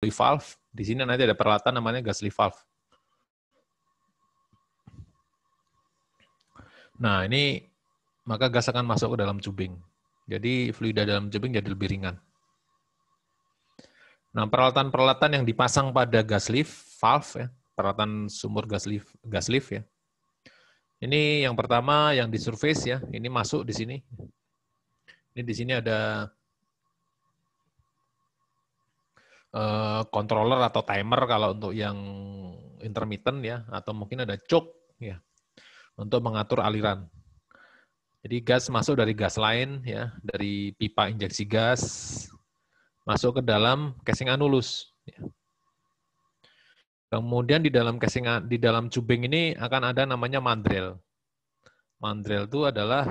valve. Di sini nanti ada peralatan namanya gas lift valve. Nah, ini maka gas akan masuk ke dalam tubing. Jadi fluida dalam tubing jadi lebih ringan. Nah, peralatan-peralatan yang dipasang pada gas lift valve ya, peralatan sumur gas lift ya. Ini yang pertama yang di surface ya, ini masuk di sini. Ini di sini ada controller atau timer kalau untuk yang intermittent ya, atau mungkin ada choke ya untuk mengatur aliran. Jadi gas masuk dari gas line ya, dari pipa injeksi gas masuk ke dalam casing anulus. Ya. Kemudian di dalam tubing ini akan ada namanya mandrel. Mandrel itu adalah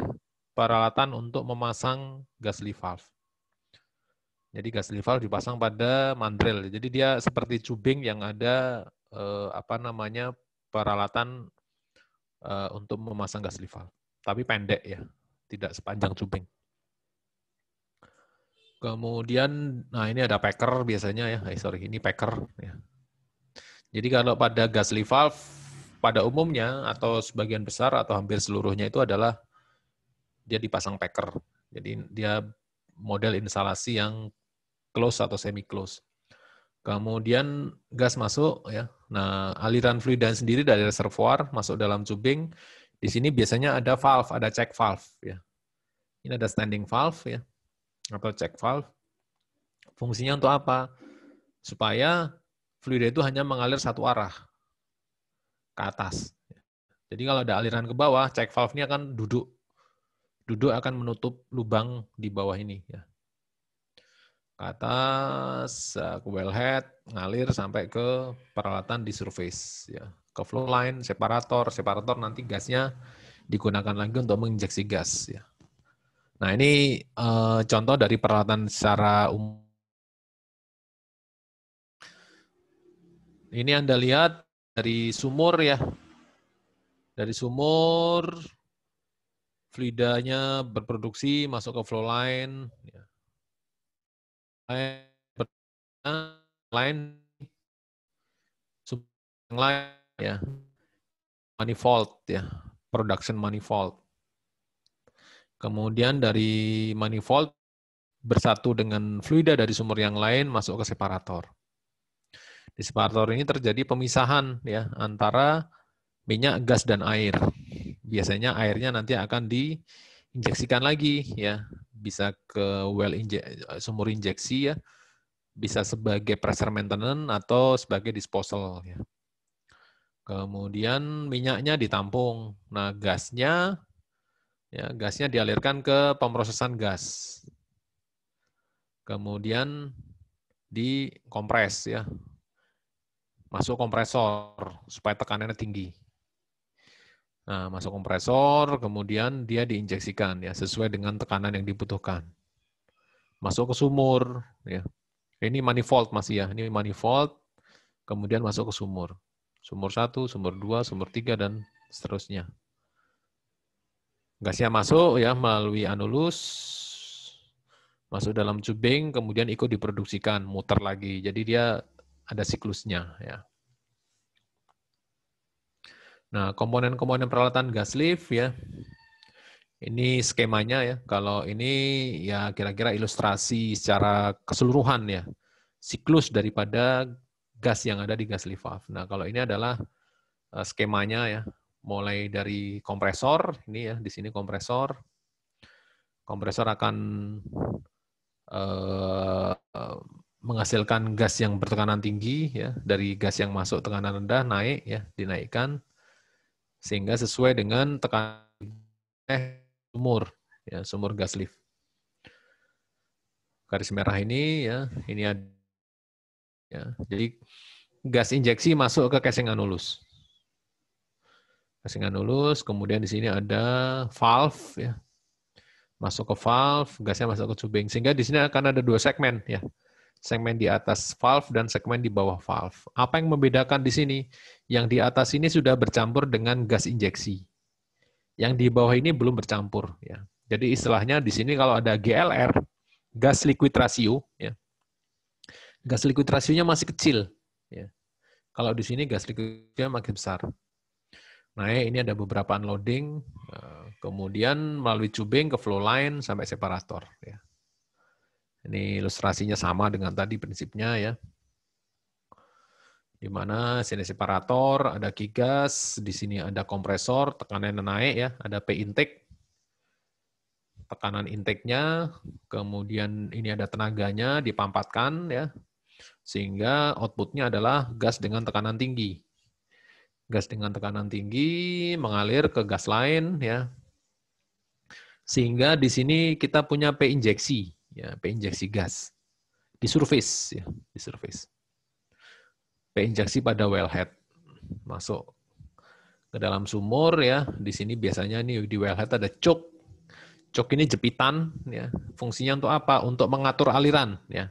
peralatan untuk memasang gas lift valve. Jadi gas lift valve dipasang pada mandrel. Jadi dia seperti tubing yang ada peralatan untuk memasang gas lift valve. Tapi pendek ya, tidak sepanjang tubing. Kemudian, nah ini ada packer biasanya ya. Ini packer ya. Jadi kalau pada gas lift valve pada umumnya atau sebagian besar atau hampir seluruhnya itu adalah dia dipasang packer. Jadi dia model instalasi yang close atau semi close. Kemudian gas masuk ya. Nah, aliran fluida sendiri dari reservoir masuk dalam tubing. Di sini biasanya ada valve, ada check valve ya. Ini ada standing valve ya atau check valve. Fungsinya untuk apa? Supaya fluida itu hanya mengalir satu arah ke atas. Jadi kalau ada aliran ke bawah, check valve ini akan duduk akan menutup lubang di bawah ini ya. Ke atas, ke wellhead, ngalir sampai ke peralatan di surface ya. Ke flow line, separator nanti gasnya digunakan lagi untuk menginjeksi gas ya. Nah, ini contoh dari peralatan secara umum. Ini Anda lihat dari sumur ya. Dari sumur, fluidanya berproduksi, masuk ke flow line. Ya. Line, ya. Manifold, ya. Production manifold. Kemudian dari manifold, bersatu dengan fluida dari sumur yang lain, masuk ke separator. Di separator ini terjadi pemisahan ya antara minyak, gas, dan air. Biasanya airnya nanti akan diinjeksikan lagi ya, bisa ke sumur injeksi ya, bisa sebagai pressure maintenance atau sebagai disposal ya. Kemudian minyaknya ditampung. Nah, gasnya dialirkan ke pemrosesan gas. Kemudian dikompres ya. Masuk kompresor supaya tekanannya tinggi. Nah, masuk kompresor, kemudian dia diinjeksikan ya sesuai dengan tekanan yang dibutuhkan. Masuk ke sumur ya. Ini manifold masih ya, ini manifold, kemudian masuk ke sumur. Sumur 1, sumur 2, sumur 3 dan seterusnya. Gasnya masuk ya melalui anulus, masuk dalam tubing, kemudian ikut diproduksikan, muter lagi. Jadi dia ada siklusnya ya. Nah, komponen-komponen peralatan gas lift ya. Ini skemanya ya. Kalau ini ya kira-kira ilustrasi secara keseluruhan ya. Siklus daripada gas yang ada di gas lift valve. Nah, kalau ini adalah skemanya ya. Mulai dari kompresor, ini ya, di sini kompresor. Kompresor akan menghasilkan gas yang bertekanan tinggi ya, dari gas yang masuk tekanan rendah naik ya, dinaikkan sehingga sesuai dengan tekanan sumur ya, sumur gas lift. Garis merah ini ya, ini ada ya. Jadi gas injeksi masuk ke casing anulus. Casing anulus, kemudian di sini ada valve ya. Masuk ke valve, gasnya masuk ke tubing. Sehingga di sini akan ada dua segmen ya. Segmen di atas valve dan segmen di bawah valve. Apa yang membedakan di sini? Yang di atas ini sudah bercampur dengan gas injeksi. Yang di bawah ini belum bercampur ya. Jadi istilahnya di sini kalau ada GLR, gas liquid ratio ya. gas liquid rasionya masih kecil. Ya. Kalau di sini gas liquidnya makin besar. Nah, ini ada beberapa unloading, kemudian melalui tubing ke flow line sampai separator. Ya. Ini ilustrasinya sama dengan tadi prinsipnya ya. Di mana sini separator, ada kigas, di sini ada kompresor, tekanannya naik ya, ada P intake, tekanan intake-nya, kemudian ini ada tenaganya dipampatkan ya, sehingga output-nya adalah gas dengan tekanan tinggi. Gas dengan tekanan tinggi mengalir ke gas lain ya. Sehingga di sini kita punya P injeksi ya, P injeksi gas di surface ya, di surface. P injeksi pada wellhead masuk ke dalam sumur ya. Di sini biasanya nih di wellhead ada choke. Choke ini jepitan ya. Fungsinya untuk apa? Untuk mengatur aliran ya.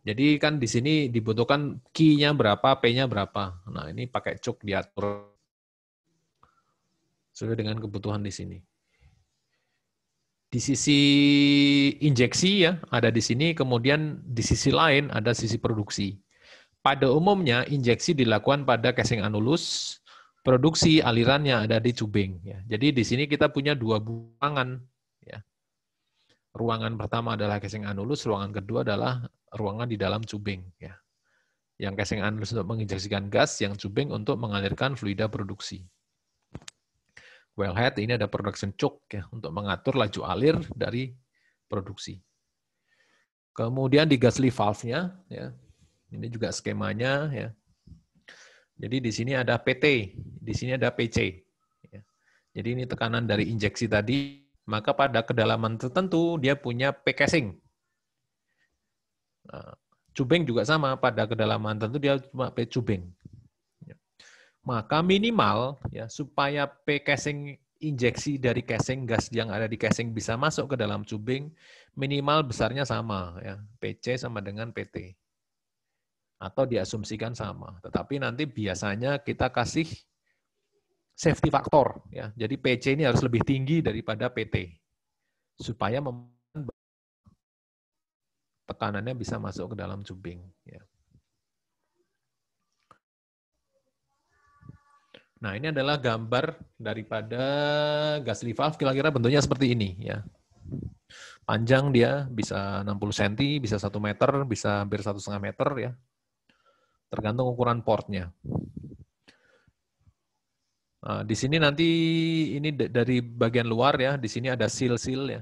Jadi kan di sini dibutuhkan key-nya berapa, P-nya berapa. Nah, ini pakai choke diatur sesuai dengan kebutuhan di sini. Di sisi injeksi ya, ada di sini, kemudian di sisi lain ada sisi produksi. Pada umumnya injeksi dilakukan pada casing anulus, produksi alirannya ada di tubing ya. Jadi di sini kita punya dua ruangan ya. Ruangan pertama adalah casing anulus, ruangan kedua adalah ruangan di dalam tubing ya. Yang casing anulus untuk menginjeksikan gas, yang tubing untuk mengalirkan fluida produksi. Wellhead ini ada production choke ya untuk mengatur laju alir dari produksi. Kemudian di gas lift valve-nya ya. Ini juga skemanya ya. Jadi di sini ada PT, di sini ada PC. Ya. Jadi ini tekanan dari injeksi tadi, maka pada kedalaman tertentu dia punya P casing. Nah, cubing juga sama, pada kedalaman tertentu dia cuma P cubing. Ya. Maka minimal ya supaya P casing injeksi dari casing gas yang ada di casing bisa masuk ke dalam cubing, minimal besarnya sama ya, PC sama dengan PT. Atau diasumsikan sama. Tetapi nanti biasanya kita kasih safety factor ya. Jadi PC ini harus lebih tinggi daripada PT supaya tekanannya bisa masuk ke dalam tubing ya. Nah, ini adalah gambar daripada gas lift valve, kira-kira bentuknya seperti ini ya. Panjang dia bisa 60 cm, bisa 1 meter, bisa hampir 1,5 meter ya. Tergantung ukuran portnya. Nah, di sini nanti ini dari bagian luar ya, di sini ada seal-seal ya.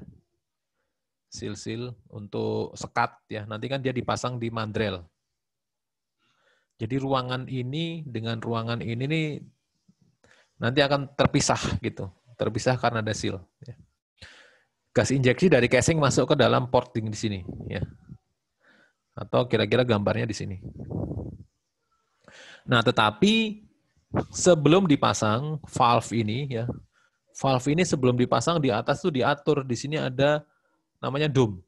Seal-seal untuk sekat ya. Nanti kan dia dipasang di mandrel. Jadi ruangan ini dengan ruangan ini nih nanti akan terpisah gitu. Terpisah karena ada seal ya. Gas injeksi dari casing masuk ke dalam porting di sini ya. Atau kira-kira gambarnya di sini. Nah, tetapi sebelum dipasang valve ini ya, valve ini sebelum dipasang di atas tuh diatur, di sini ada namanya dome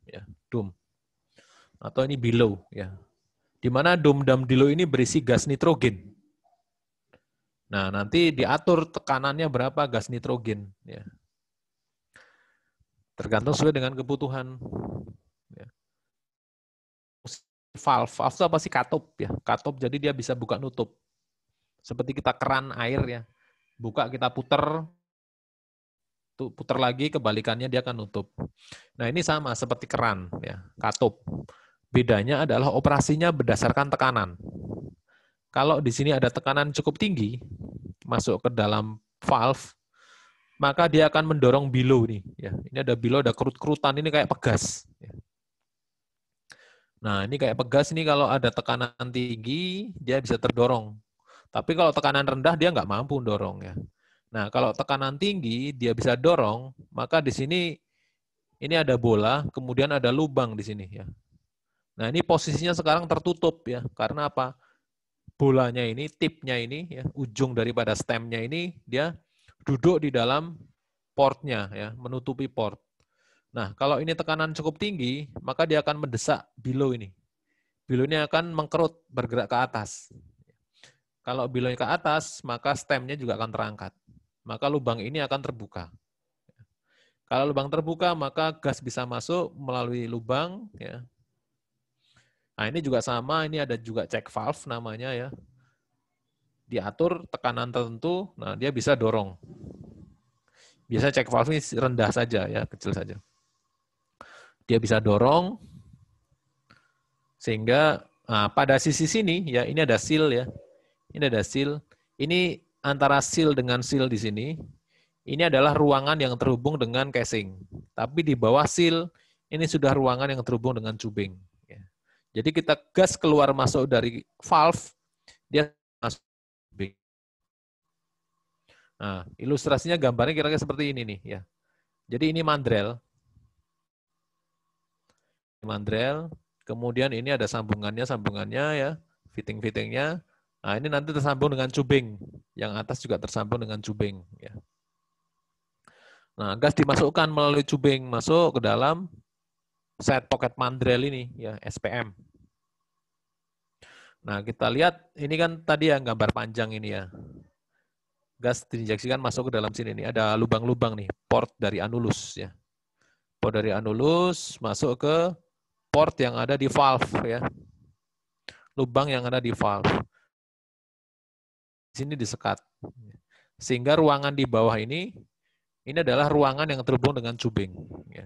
ya, dome. Atau ini below ya. Di mana dome dan below ini berisi gas nitrogen. Nah, nanti diatur tekanannya berapa gas nitrogen ya. Tergantung sesuai dengan kebutuhan. Ya. Valve itu apa sih? Katup ya. Katup jadi dia bisa buka nutup. Seperti kita keran air ya. Buka kita puter lagi, kebalikannya dia akan nutup. Nah, ini sama seperti keran ya, katup. Bedanya adalah operasinya berdasarkan tekanan. Kalau di sini ada tekanan cukup tinggi masuk ke dalam valve, maka dia akan mendorong below nih ya. Ini ada below, ada kerut-kerutan, ini kayak pegas. Nah, ini kayak pegas ini kalau ada tekanan tinggi dia bisa terdorong. Tapi kalau tekanan rendah dia nggak mampu dorong ya. Nah, kalau tekanan tinggi dia bisa dorong, maka di sini ini ada bola, kemudian ada lubang di sini ya. Nah, ini posisinya sekarang tertutup ya. Karena apa? Bolanya ini, tipnya ini ya, ujung daripada stemnya ini dia duduk di dalam portnya ya, menutupi port. Nah, kalau ini tekanan cukup tinggi, maka dia akan mendesak below ini. Below ini akan mengkerut, bergerak ke atas. Kalau below-nya ke atas, maka stemnya juga akan terangkat. Maka lubang ini akan terbuka. Kalau lubang terbuka, maka gas bisa masuk melalui lubang ya. Nah, ini juga sama, ini ada juga check valve namanya ya. Diatur tekanan tertentu, nah dia bisa dorong. Biasa check valve ini rendah saja ya, kecil saja. Dia bisa dorong sehingga pada sisi sini ya ini ada seal ya. Ini ada seal. Ini antara seal dengan seal di sini. Ini adalah ruangan yang terhubung dengan casing. Tapi di bawah seal ini sudah ruangan yang terhubung dengan tubing. Ya. Jadi kita gas keluar masuk dari valve, dia masuk tubing. Nah, ilustrasinya gambarnya kira-kira seperti ini nih ya. Jadi ini mandrel. Mandrel, kemudian ini ada sambungannya ya, fitting-fittingnya. Nah, ini nanti tersambung dengan cubing. Yang atas juga tersambung dengan cubing ya. Nah, gas dimasukkan melalui cubing masuk ke dalam side pocket mandrel ini ya, SPM. Nah, kita lihat ini kan tadi yang gambar panjang ini ya. Gas diinjeksikan masuk ke dalam sini nih, ada lubang-lubang nih, port dari anulus ya. Port dari anulus masuk ke port yang ada di valve ya. Lubang yang ada di valve. Di sini disekat. Sehingga ruangan di bawah ini adalah ruangan yang terhubung dengan cubing ya.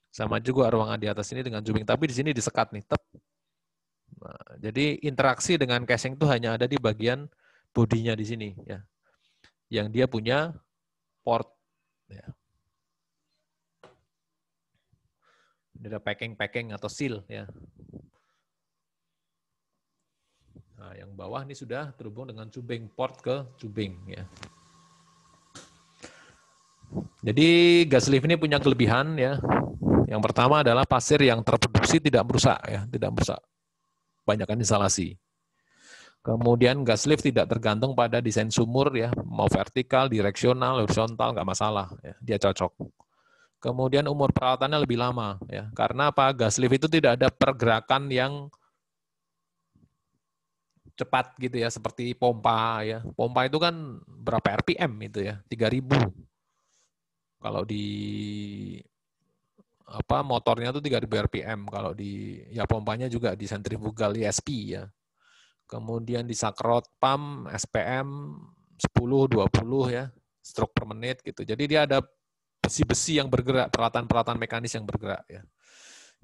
Sama juga ruangan di atas ini dengan cubing, tapi di sini disekat nih, tep. Nah, jadi interaksi dengan casing itu hanya ada di bagian bodinya di sini ya. Yang dia punya port ya. Ini ada packing atau seal ya. Nah, yang bawah ini sudah terhubung dengan cubing, port ke cubing ya. Jadi gas lift ini punya kelebihan ya. Yang pertama adalah pasir yang terproduksi tidak merusak ya, tidak merusak. Banyakkan instalasi. Kemudian gas lift tidak tergantung pada desain sumur ya, mau vertikal, direksional, horizontal nggak masalah ya, dia cocok. Kemudian umur perawatannya lebih lama ya. Karena apa? Gas lift itu tidak ada pergerakan yang cepat gitu ya, seperti pompa ya. Pompa itu kan berapa RPM itu ya? 3000. Kalau di motornya itu 3000 RPM, kalau di pompanya juga di sentrifugal ESP ya. Kemudian di sakrot pump SPM 10 20 ya, stroke per menit gitu. Jadi dia ada besi-besi yang bergerak, peralatan-peralatan mekanis yang bergerak ya.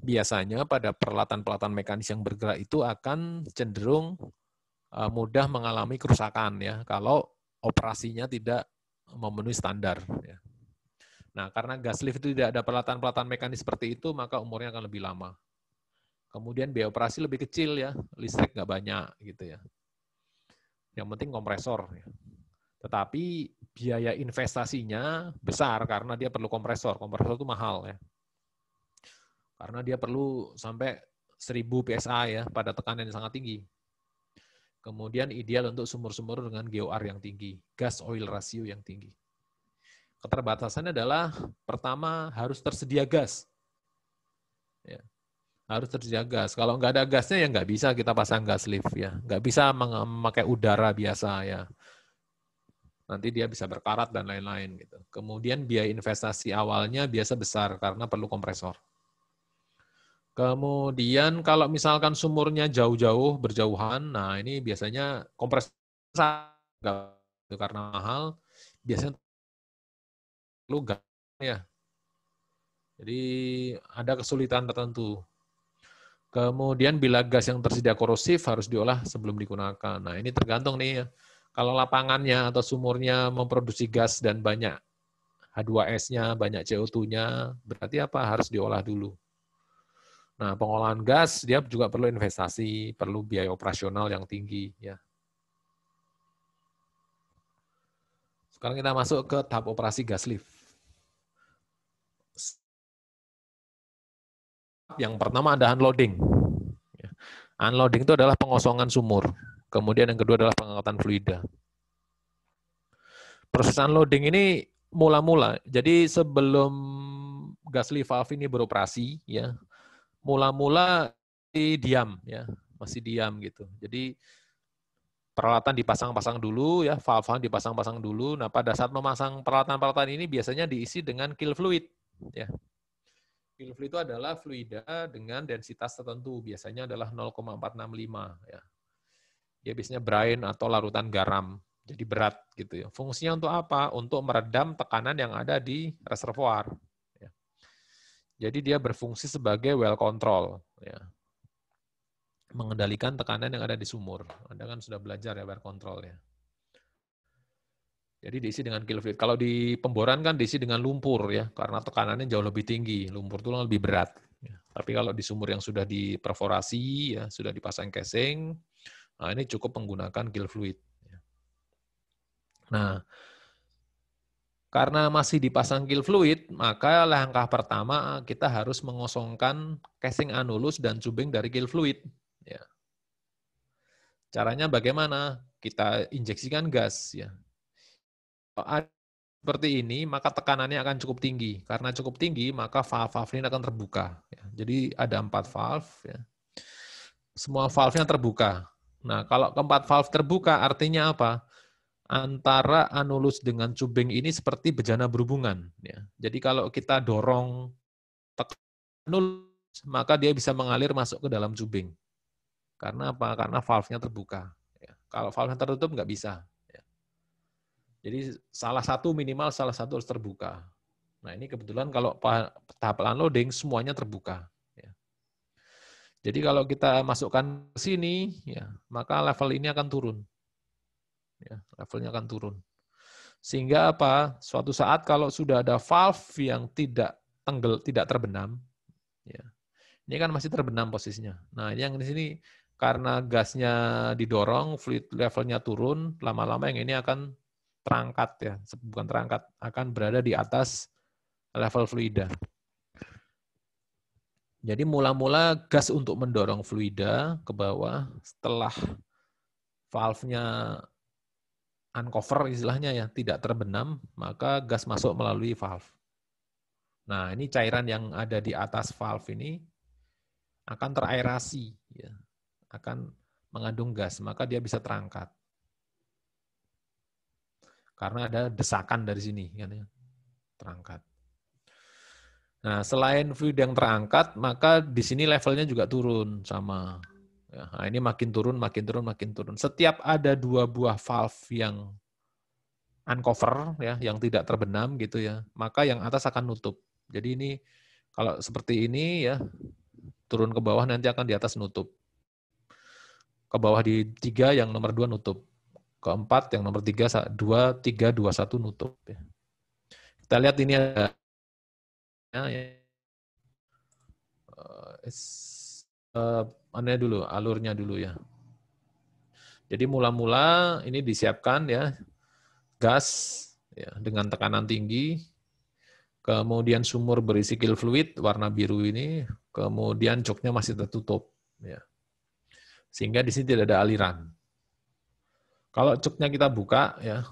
Biasanya pada peralatan-peralatan mekanis yang bergerak itu akan cenderung mudah mengalami kerusakan ya kalau operasinya tidak memenuhi standar ya. Nah, karena gas lift itu tidak ada peralatan-peralatan mekanis seperti itu, maka umurnya akan lebih lama. Kemudian biaya operasi lebih kecil ya, listrik nggak banyak gitu ya. Yang penting kompresor ya. Tetapi biaya investasinya besar karena dia perlu kompresor. Kompresor itu mahal ya. Karena dia perlu sampai 1000 PSI ya pada tekanan yang sangat tinggi. Kemudian ideal untuk sumur-sumur dengan GOR yang tinggi, gas oil ratio yang tinggi. Keterbatasannya adalah pertama harus tersedia gas. Ya, harus tersedia gas. Kalau nggak ada gasnya ya nggak bisa kita pasang gas lift ya. Nggak bisa memakai udara biasa ya. Nanti dia bisa berkarat dan lain-lain gitu. Kemudian biaya investasi awalnya biasa besar karena perlu kompresor. Kemudian kalau misalkan sumurnya jauh-jauh berjauhan, nah ini biasanya kompresor karena mahal, biasanya perlu gas ya. Jadi ada kesulitan tertentu. Kemudian bila gas yang tersedia korosif harus diolah sebelum digunakan. Nah ini tergantung nih ya. Kalau lapangannya atau sumurnya memproduksi gas dan banyak H2S-nya, banyak CO2-nya, berarti apa? Harus diolah dulu. Nah, pengolahan gas dia juga perlu investasi, perlu biaya operasional yang tinggi. Ya. Sekarang kita masuk ke tahap operasi gas lift. Yang pertama ada unloading. Unloading itu adalah pengosongan sumur. Kemudian yang kedua adalah pengangkatan fluida. Proses unloading ini mula-mula. Jadi sebelum gas lift valve ini beroperasi, ya, mula-mula diam, ya, masih diam gitu. Jadi peralatan dipasang-pasang dulu, ya, valve dipasang-pasang dulu. Nah, pada saat memasang peralatan-peralatan ini biasanya diisi dengan kill fluid, ya. Kill fluid itu adalah fluida dengan densitas tertentu, biasanya adalah 0,465 ya. Dia biasanya brine atau larutan garam, jadi berat gitu ya. Fungsinya untuk apa? Untuk meredam tekanan yang ada di reservoir. Ya. Jadi dia berfungsi sebagai well control, ya. Mengendalikan tekanan yang ada di sumur. Anda kan sudah belajar ya well control ya. Jadi diisi dengan kill fluid. Kalau di pemboran kan diisi dengan lumpur ya, karena tekanannya jauh lebih tinggi. Lumpur itu lebih berat. Ya. Tapi kalau di sumur yang sudah diperforasi, ya sudah dipasang casing, nah ini cukup menggunakan kill fluid. Nah, karena masih dipasang kill fluid, maka langkah pertama kita harus mengosongkan casing anulus dan tubing dari kill fluid. Ya. Caranya bagaimana? Kita injeksikan gas. Ya. Kalau seperti ini, maka tekanannya akan cukup tinggi. Karena cukup tinggi, maka valve-valve ini akan terbuka. Ya. Jadi ada 4 valve. Ya. Semua valve-nya terbuka. Nah, kalau keempat valve terbuka, artinya apa? Antara anulus dengan cubing ini seperti bejana berhubungan. Ya. Jadi kalau kita dorong anulus, maka dia bisa mengalir masuk ke dalam cubing. Karena apa? Karena valve-nya terbuka. Ya. Kalau valve-nya tertutup, nggak bisa. Ya. Jadi minimal salah satu harus terbuka. Nah ini kebetulan kalau tahap unloading semuanya terbuka. Ya. Jadi kalau kita masukkan ke sini, ya, maka level ini akan turun. Ya, levelnya akan turun. Sehingga apa? Suatu saat kalau sudah ada valve yang tidak terbenam, ya, ini kan masih terbenam posisinya. Nah, yang di sini karena gasnya didorong, fluid levelnya turun, lama-lama yang ini akan terangkat ya, bukan terangkat, akan berada di atas level fluida. Jadi mula-mula gas untuk mendorong fluida ke bawah, setelah valve-nya uncover istilahnya ya, tidak terbenam, maka gas masuk melalui valve. Nah, ini cairan yang ada di atas valve ini akan teraerasi, ya, akan mengandung gas, maka dia bisa terangkat. Karena ada desakan dari sini, kan ya, terangkat. Nah, selain fluid yang terangkat, maka di sini levelnya juga turun sama. Ya, nah ini makin turun, makin turun, makin turun. Setiap ada 2 buah valve yang uncover, ya, yang tidak terbenam gitu ya, maka yang atas akan nutup. Jadi ini kalau seperti ini ya, turun ke bawah nanti akan di atas nutup. Ke bawah di 3 yang nomor 2 nutup. Keempat yang nomor 3 2 3 2 1 nutup ya. Kita lihat ini ada ya, alurnya dulu ya. Jadi mula-mula ini disiapkan ya gas ya, dengan tekanan tinggi, kemudian sumur berisi kill fluid warna biru ini, kemudian joknya masih tertutup ya. Sehingga di sini tidak ada aliran. Kalau joknya kita buka ya,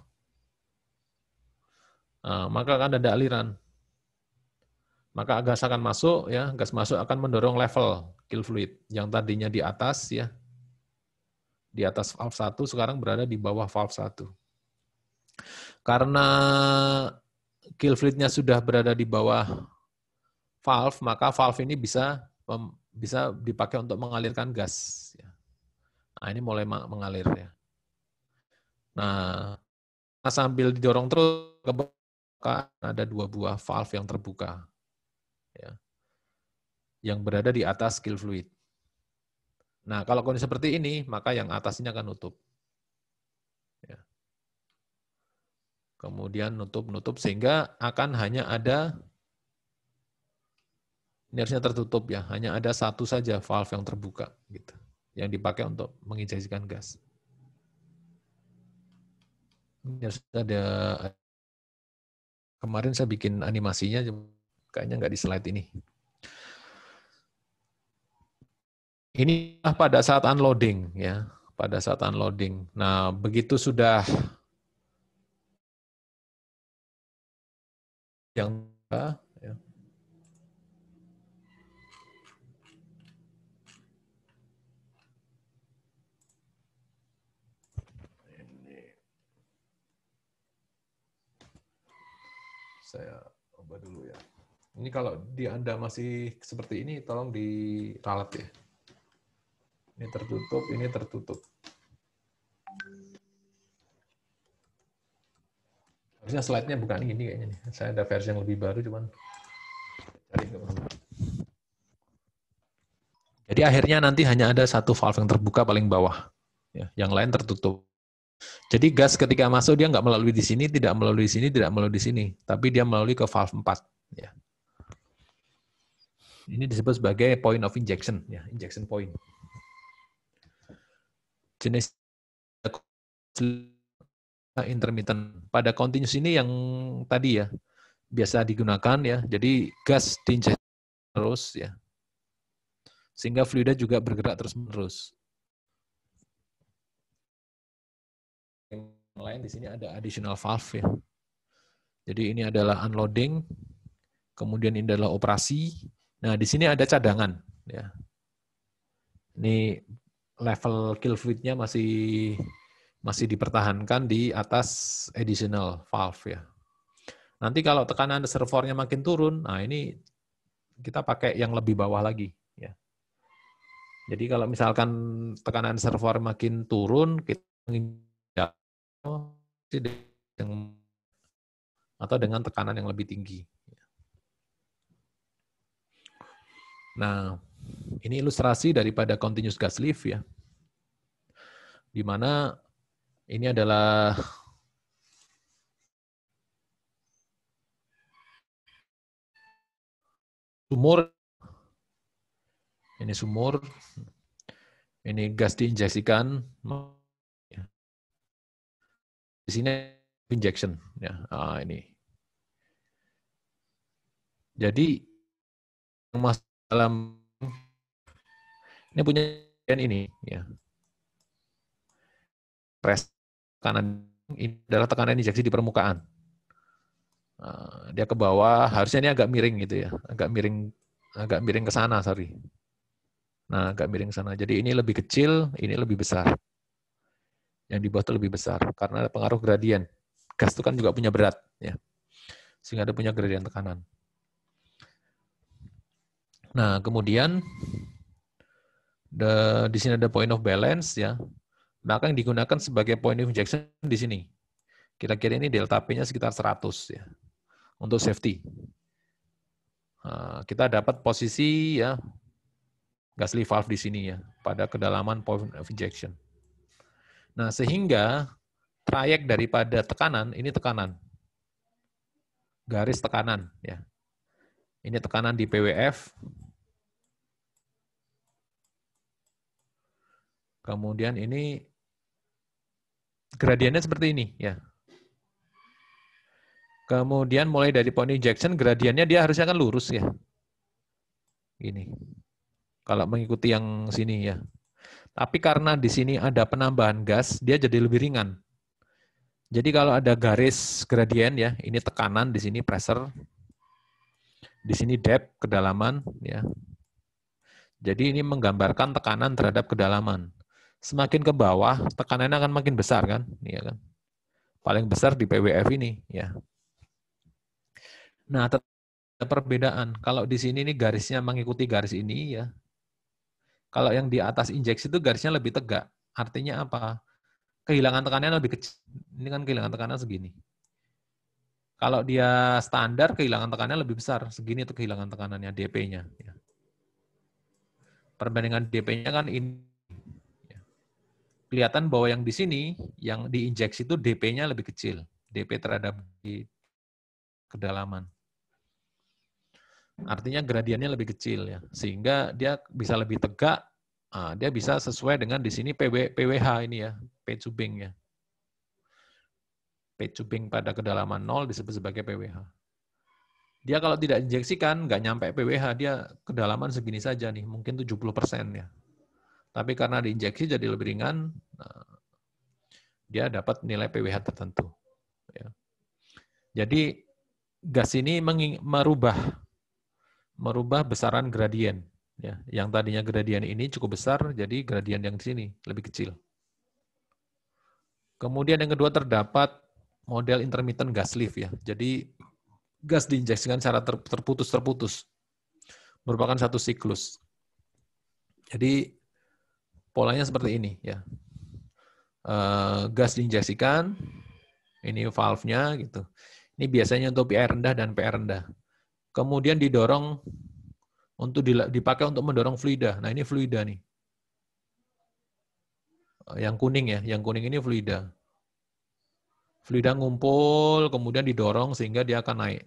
maka akan ada aliran. Maka gas akan masuk ya, gas masuk akan mendorong level kill fluid yang tadinya di atas ya. Di atas valve 1 sekarang berada di bawah valve 1. Karena kill fluidnya sudah berada di bawah valve, maka valve ini bisa dipakai untuk mengalirkan gas. Nah, ini mulai mengalir ya. Nah, sambil didorong terus ke bawah, ada 2 buah valve yang terbuka, ya, yang berada di atas kill fluid. Nah, kalau kondisi seperti ini, maka yang atas ini akan nutup. Ya. Kemudian nutup sehingga akan hanya ada, ini harusnya tertutup ya, hanya ada satu saja valve yang terbuka, gitu, yang dipakai untuk menginjeksikan gas. Ini harus ada, kemarin saya bikin animasinya, kayaknya nggak di slide ini. Ini pada saat unloading ya, pada saat unloading. Nah, begitu sudah yang ya. Ini saya ubah dulu ya. Ini kalau di Anda masih seperti ini, tolong diralat ya. Ini tertutup, ini tertutup. Harusnya slide-nya bukan ini kayaknya nih. Saya ada versi yang lebih baru, cuman cari nggak pernah. Jadi akhirnya nanti hanya ada satu valve yang terbuka paling bawah. Ya, yang lain tertutup. Jadi gas ketika masuk dia nggak melalui di sini, tidak melalui di sini, tidak melalui di sini. Tapi dia melalui ke valve 4. Ya. Ini disebut sebagai point of injection. Ya, injection point. Jenis intermittent. Pada continuous ini yang tadi ya, biasa digunakan ya. Jadi gas diinjek terus ya. Sehingga fluida juga bergerak terus-menerus. Yang lain di sini ada additional valve ya. Jadi ini adalah unloading, kemudian ini adalah operasi. Nah, di sini ada cadangan ya. Ini level kill fluid-nya masih dipertahankan di atas additional valve ya. Nanti kalau tekanan reservoirnya makin turun, nah ini kita pakai yang lebih bawah lagi ya. Jadi kalau misalkan tekanan reservoir makin turun, kita atau dengan tekanan yang lebih tinggi. Nah, ini ilustrasi daripada continuous gas lift ya, di mana ini adalah sumur, ini gas diinjeksikan, di sini injection ya, ini. Jadi masuk dalam ini punya ini ya. Press kanan ini adalah tekanan injeksi di permukaan. Dia ke bawah, harusnya ini agak miring gitu ya, agak miring ke sana, sorry. Nah, agak miring ke sana. Jadi ini lebih kecil, ini lebih besar. Yang di bawah itu lebih besar karena ada pengaruh gradien. Gas itu kan juga punya berat ya. Sehingga ada punya gradien tekanan. Nah, kemudian di sini ada point of balance ya. Maka yang digunakan sebagai point of injection di sini. Kira-kira ini delta P-nya sekitar 100 ya. Untuk safety. Nah, kita dapat posisi ya gas lift valve di sini ya pada kedalaman point of injection. Nah, sehingga trayek daripada tekanan ini tekanan. Garis tekanan ya. Ini tekanan di PWF. Kemudian ini gradiennya seperti ini ya. Kemudian mulai dari point injection gradiennya dia harusnya kan lurus ya. Gini. Kalau mengikuti yang sini ya. Tapi karena di sini ada penambahan gas, dia jadi lebih ringan. Jadi kalau ada garis gradien ya, ini tekanan, di sini pressure, di sini depth, kedalaman ya. Jadi ini menggambarkan tekanan terhadap kedalaman. Semakin ke bawah, tekanannya akan makin besar kan, ya kan. Paling besar di PWF ini ya. Nah, ada perbedaan. Kalau di sini nih garisnya mengikuti garis ini ya. Kalau yang di atas injeksi itu garisnya lebih tegak. Artinya apa? Kehilangan tekanannya lebih kecil. Ini kan kehilangan tekanan segini. Kalau dia standar, kehilangan tekanannya lebih besar. Segini itu kehilangan tekanannya, DP-nya. Ya. Perbandingan DP-nya kan ini. Ya. Kelihatan bahwa yang di sini, yang diinjeksi itu DP-nya lebih kecil. DP terhadap di kedalaman. Artinya gradiennya lebih kecil ya, sehingga dia bisa lebih tegak. Dia bisa sesuai dengan di sini PWH ini ya, P tubing ya. P tubing pada kedalaman 0 disebut sebagai PWH. Dia kalau tidak injeksikan, nggak nyampe PWH, dia kedalaman segini saja nih, mungkin 70% ya. Tapi karena diinjeksi jadi lebih ringan, dia dapat nilai PWH tertentu. Ya. Jadi gas ini merubah besaran gradien. Ya, yang tadinya gradien ini cukup besar, jadi gradien yang di sini lebih kecil. Kemudian yang kedua terdapat model intermittent gas lift ya. Jadi gas diinjeksikan secara terputus-terputus. Merupakan satu siklus. Jadi polanya seperti ini ya. Gas diinjeksikan, ini valve-nya gitu. Ini biasanya untuk PR rendah dan PR rendah. Kemudian didorong untuk dipakai untuk mendorong fluida. Nah, ini fluida nih. Yang kuning ya, yang kuning ini fluida. Fluida ngumpul, kemudian didorong sehingga dia akan naik.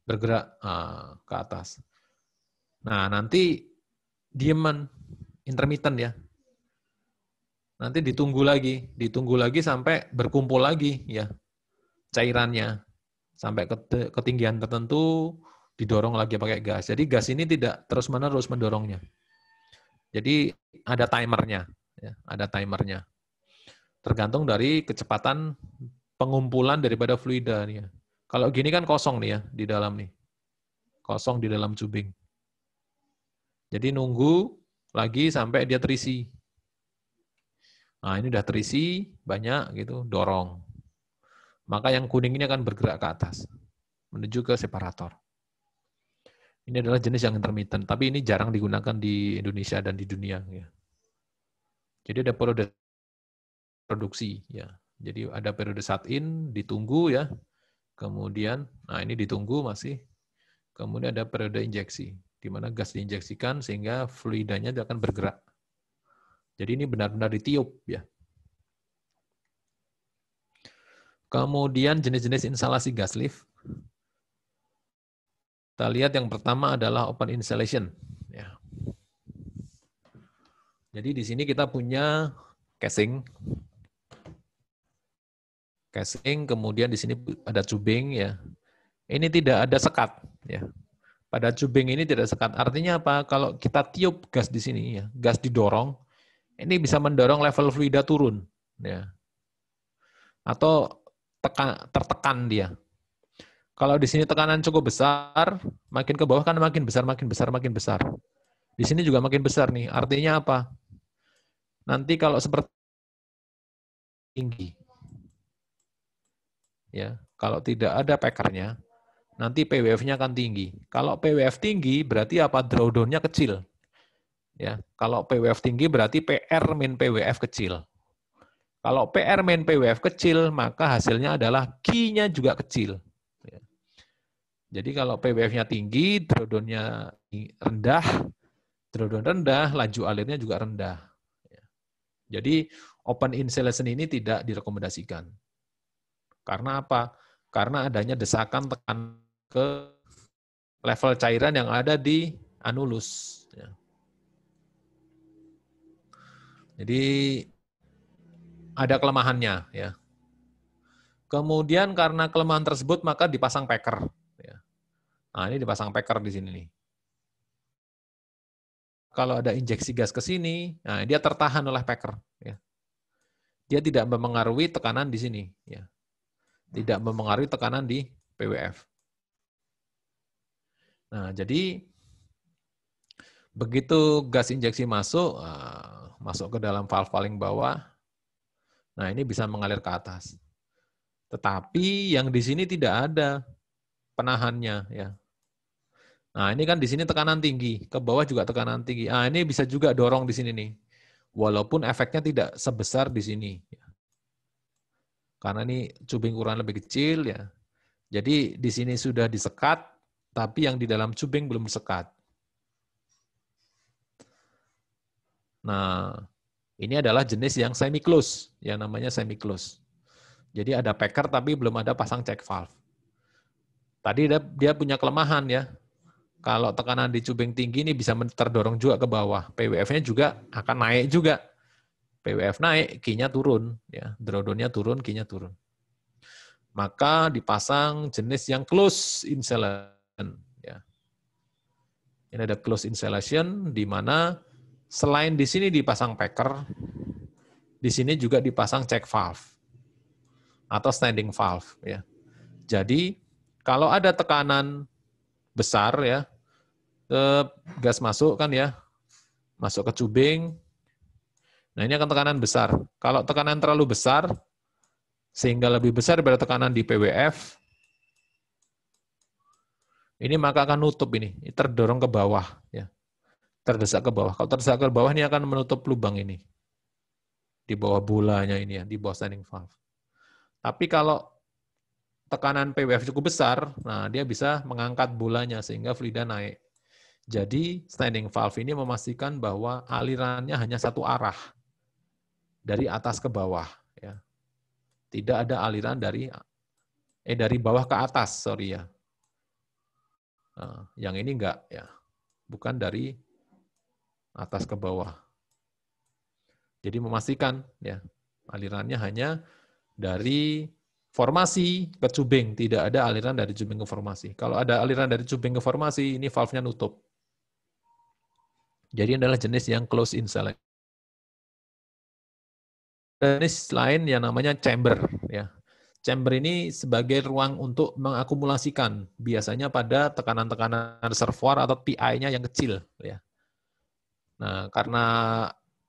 Bergerak ke atas. Nah, nanti dieman, intermittent ya. Nanti ditunggu lagi sampai berkumpul lagi ya cairannya. Sampai ketinggian tertentu didorong lagi pakai gas. Jadi gas ini tidak terus-menerus mendorongnya. Jadi ada timernya, ya, ada timernya. Tergantung dari kecepatan pengumpulan daripada fluida nih ya. Kalau gini kan kosong nih ya di dalam nih. Kosong di dalam tubing. Jadi nunggu lagi sampai dia terisi. Nah, ini udah terisi banyak gitu, dorong. Maka yang kuning ini akan bergerak ke atas menuju ke separator. Ini adalah jenis yang intermittent, tapi ini jarang digunakan di Indonesia dan di dunia ya. Jadi ada periode produksi ya. Jadi ada periode shut-in, ditunggu ya. Kemudian nah ini ditunggu masih. Kemudian ada periode injeksi di mana gas diinjeksikan sehingga fluidanya akan bergerak. Jadi ini benar-benar ditiup ya. Kemudian jenis-jenis instalasi gas lift. Kita lihat yang pertama adalah open installation. Ya. Jadi di sini kita punya casing. Casing, kemudian di sini ada tubing ya. Ini tidak ada sekat ya. Pada tubing ini tidak sekat. Artinya apa? Kalau kita tiup gas di sini ya, gas didorong, ini bisa mendorong level fluida turun ya. Atau tertekan dia. Kalau di sini tekanan cukup besar, makin ke bawah kan makin besar, makin besar, makin besar. Di sini juga makin besar nih. Artinya apa? Nanti kalau seperti tinggi, ya, kalau tidak ada packernya, nanti PWF-nya akan tinggi. Kalau PWF tinggi, berarti apa? Drawdown-nya kecil. Ya, kalau PWF tinggi berarti PR min PWF kecil. Kalau PR min PWF kecil, maka hasilnya adalah Q-nya juga kecil. Jadi kalau PWF-nya tinggi, drawdown-nya rendah, drawdown rendah, laju alirnya juga rendah. Jadi open installation ini tidak direkomendasikan. Karena apa? Karena adanya desakan tekan ke level cairan yang ada di anulus. Jadi ada kelemahannya. Ya. Kemudian karena kelemahan tersebut maka dipasang packer. Nah, ini dipasang packer di sini nih. Kalau ada injeksi gas ke sini, nah dia tertahan oleh packer. Ya. Dia tidak memengaruhi tekanan di sini. Ya. Tidak memengaruhi tekanan di PWF. Nah, jadi begitu gas injeksi masuk, masuk ke dalam valve paling bawah, nah ini bisa mengalir ke atas. Tetapi yang di sini tidak ada penahannya. Ya. Nah, ini kan di sini tekanan tinggi, ke bawah juga tekanan tinggi. Ah, ini bisa juga dorong di sini nih. Walaupun efeknya tidak sebesar di sini. Karena ini tubing ukuran lebih kecil ya. Jadi di sini sudah disekat, tapi yang di dalam tubing belum disekat. Nah, ini adalah jenis yang semi close, yang namanya semi close. Jadi ada packer tapi belum ada pasang check valve. Tadi dia punya kelemahan ya. Kalau tekanan di tubing tinggi ini bisa terdorong juga ke bawah. PWF-nya juga akan naik juga. PWF naik, Q-nya turun. Ya. Drawdown-nya turun, Q-nya turun. Maka dipasang jenis yang close installation. Ya. Ini ada close installation, di mana selain di sini dipasang packer, di sini juga dipasang check valve. Atau standing valve. Ya. Jadi, kalau ada tekanan besar ya, gas masuk kan ya, masuk ke tubing. Nah ini akan tekanan besar. Kalau tekanan terlalu besar, sehingga lebih besar daripada tekanan di PWF, Ini maka akan nutup ini terdorong ke bawah, ya, terdesak ke bawah. Kalau terdesak ke bawah ini akan menutup lubang ini di bawah bolanya ini ya, di bawah standing valve. Tapi kalau tekanan PWF cukup besar, nah dia bisa mengangkat bolanya sehingga fluida naik. Jadi standing valve ini memastikan bahwa alirannya hanya satu arah dari atas ke bawah, ya. Tidak ada aliran dari bawah ke atas, sorry ya. Nah, yang ini enggak ya, bukan dari atas ke bawah. Jadi memastikan ya alirannya hanya dari formasi ke cubing, tidak ada aliran dari cubing ke formasi. Kalau ada aliran dari cubing ke formasi, ini valve-nya nutup. Jadi adalah jenis yang close insulation. Jenis lain yang namanya chamber ya. Chamber ini sebagai ruang untuk mengakumulasikan, biasanya pada tekanan-tekanan reservoir atau PI-nya yang kecil ya. Nah, karena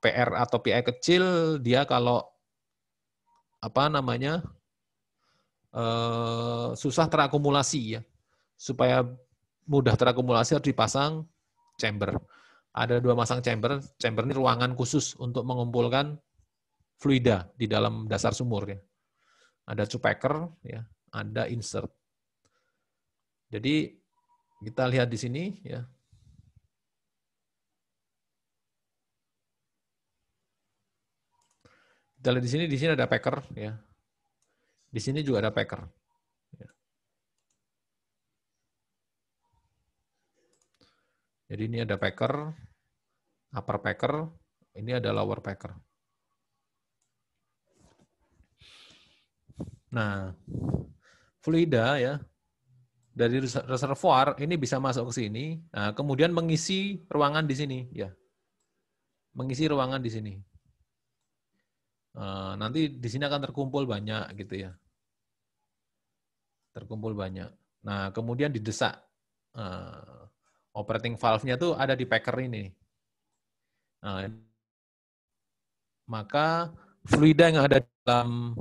PR atau PI kecil, dia kalau susah terakumulasi ya. Supaya mudah terakumulasi harus dipasang chamber. Ada 2 masang chamber. Chamber ini ruangan khusus untuk mengumpulkan fluida di dalam dasar sumur ya. Ada chupacker ya, ada insert. Jadi kita lihat di sini ya. Kita lihat di sini ada packer ya. Di sini juga ada packer. Ya. Jadi ini ada packer, upper packer, ini ada lower packer. Nah, fluida ya dari reservoir ini bisa masuk ke sini, nah, kemudian mengisi ruangan di sini ya, mengisi ruangan di sini. Nanti di sini akan terkumpul banyak gitu ya, terkumpul banyak. Nah, kemudian didesak. Operating valve-nya tuh ada di packer ini. Nah, maka fluida yang ada dalam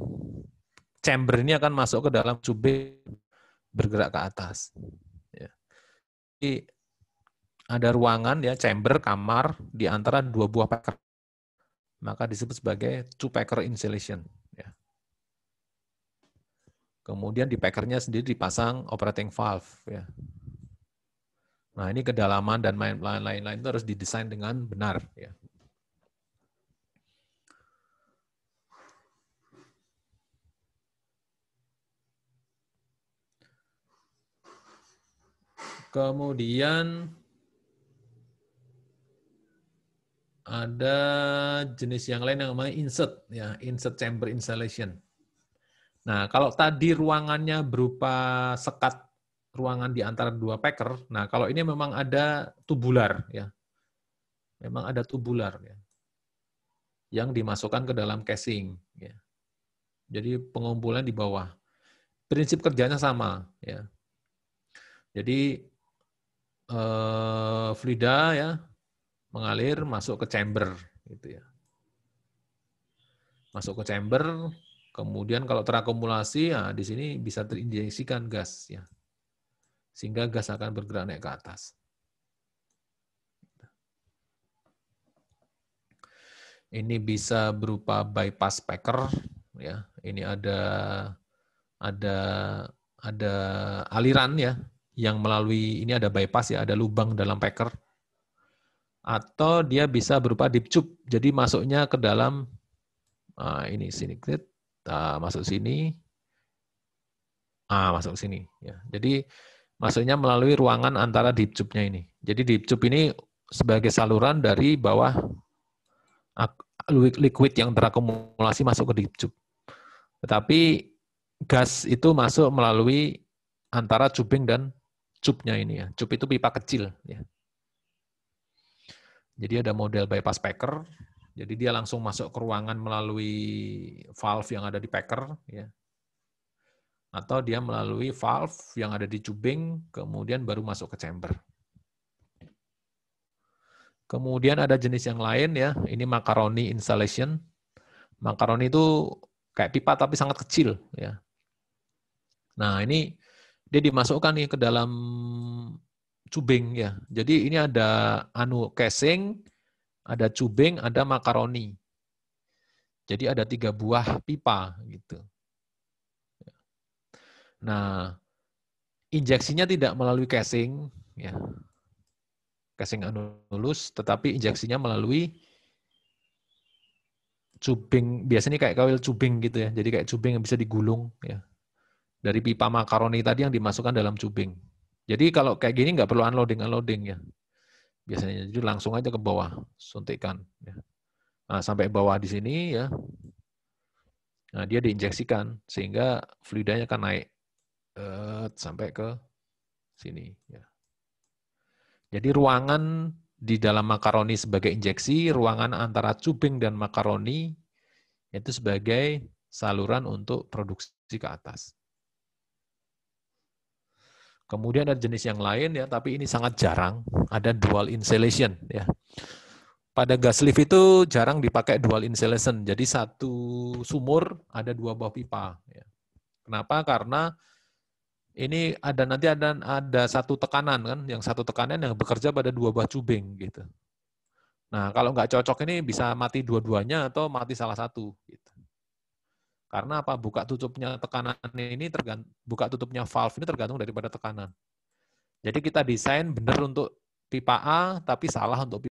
chamber ini akan masuk ke dalam cubing bergerak ke atas. Ya. Jadi ada ruangan ya, chamber, kamar di antara 2 buah packer. Maka disebut sebagai two-packer insulation. Ya. Kemudian di packernya sendiri dipasang operating valve. Ya. Nah ini kedalaman dan lain-lain itu harus didesain dengan benar. Ya. Kemudian ada jenis yang lain yang namanya insert, ya, insert chamber insulation. Nah, kalau tadi ruangannya berupa sekat ruangan di antara 2 packer, nah kalau ini memang ada tubular, ya, memang ada tubular, ya, yang dimasukkan ke dalam casing, ya. Jadi pengumpulan di bawah. Prinsip kerjanya sama, ya. Jadi fluida ya mengalir masuk ke chamber, gitu ya. Masuk ke chamber, kemudian kalau terakumulasi, ya di sini bisa terinjeksikan gas, ya, sehingga gas akan bergerak naik ke atas. Ini bisa berupa bypass packer, ya. Ini ada aliran ya, yang melalui ini ada bypass ya, ada lubang dalam packer. Atau dia bisa berupa deep tube, jadi masuknya ke dalam ini sini, masuk sini, masuk sini. Ya. Jadi masuknya melalui ruangan antara deep tube-nya ini. Jadi deep tube ini sebagai saluran dari bawah liquid yang terakumulasi masuk ke deep tube. Tetapi gas itu masuk melalui antara cubing dan tube-nya ini ya. Tube itu pipa kecil. Ya. Jadi ada model bypass packer. Jadi dia langsung masuk ke ruangan melalui valve yang ada di packer. Ya. Atau dia melalui valve yang ada di cubing, kemudian baru masuk ke chamber. Kemudian ada jenis yang lain ya, ini macaroni insulation. Macaroni itu kayak pipa tapi sangat kecil ya. Nah, ini dia dimasukkan nih ke dalam cubing ya. Jadi ini ada casing, ada cubing, ada makaroni. Jadi ada 3 buah pipa gitu. Nah, injeksinya tidak melalui casing, ya, casing anulus, tetapi injeksinya melalui cubing. Biasanya kayak kawil cubing gitu ya. Jadi kayak cubing yang bisa digulung ya. Dari pipa makaroni tadi yang dimasukkan dalam cubing. Jadi kalau kayak gini nggak perlu unloading ya. Biasanya jadi langsung aja ke bawah suntikan. Ya. Nah, sampai bawah di sini ya. Nah, dia diinjeksikan sehingga fluidanya akan naik sampai ke sini. Ya. Jadi ruangan di dalam makaroni sebagai injeksi, ruangan antara cubing dan makaroni itu sebagai saluran untuk produksi ke atas. Kemudian ada jenis yang lain ya, tapi ini sangat jarang, ada dual insulation ya. Pada gas lift itu jarang dipakai dual insulation, jadi satu sumur ada 2 buah pipa. Ya. Kenapa? Karena ini ada satu tekanan kan, yang satu tekanan yang bekerja pada 2 buah cubing gitu. Nah kalau nggak cocok ini bisa mati dua-duanya atau mati salah satu. Gitu. Karena apa? Buka tutupnya tekanan ini buka tutupnya valve ini tergantung daripada tekanan. Jadi kita desain benar untuk pipa A, tapi salah untuk